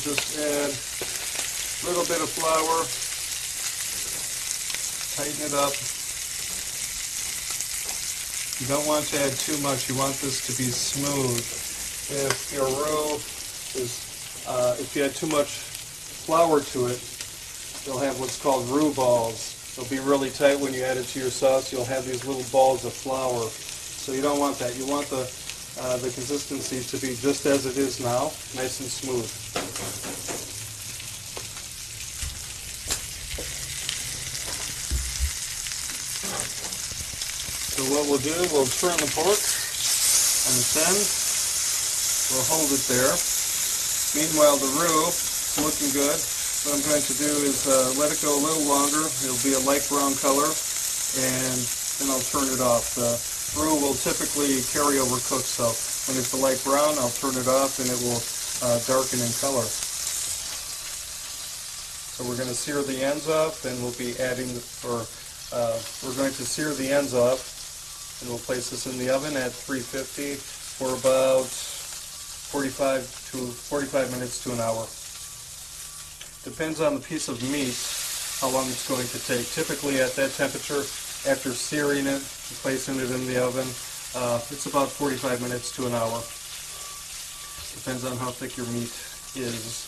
just add a little bit of flour, tighten it up. You don't want to add too much. You want this to be smooth. If your roux is, if you add too much flour to it, you'll have what's called roux balls. It'll be really tight when you add it to your sauce. You'll have these little balls of flour. So you don't want that. You want the consistency to be just as it is now, nice and smooth. So what we'll do, we'll turn the pork on its end. We'll hold it there. Meanwhile, the roux is looking good. What I'm going to do is let it go a little longer. It'll be a light brown color, and then I'll turn it off. The roux will typically carry over cook, so when it's a light brown, I'll turn it off and it will darken in color. So we're going to sear the ends off, and we'll be adding, we're going to sear the ends off, and we'll place this in the oven at 350 for about 45 minutes to an hour. Depends on the piece of meat how long it's going to take. Typically at that temperature, after searing it and placing it in the oven, it's about 45 minutes to an hour. Depends on how thick your meat is.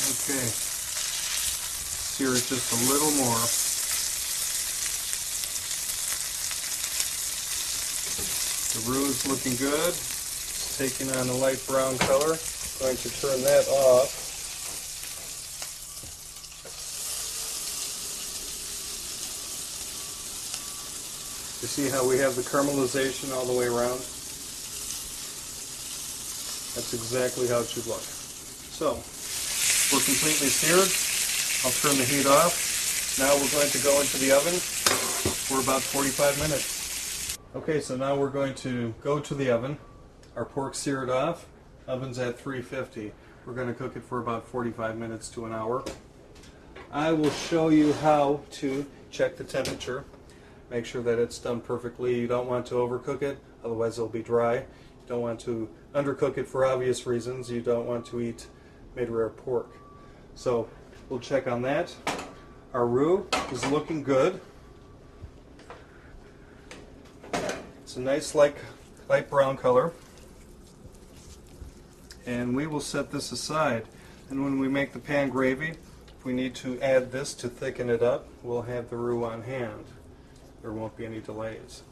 Okay, sear it just a little more. The roux is looking good. It's taking on a light brown color. I'm going to turn that off. You see how we have the caramelization all the way around? That's exactly how it should look. So, we're completely seared. I'll turn the heat off. Now we're going to go into the oven for about 45 minutes. Okay, so now we're going to go to the oven. Our pork's seared off. Oven's at 350. We're going to cook it for about 45 minutes to an hour. I will show you how to check the temperature. Make sure that it's done perfectly. You don't want to overcook it, otherwise it'll be dry. You don't want to undercook it for obvious reasons. You don't want to eat mid-rare pork. So we'll check on that. Our roux is looking good. It's a nice light brown color. And we will set this aside. And when we make the pan gravy, if we need to add this to thicken it up, we'll have the roux on hand. There won't be any delays.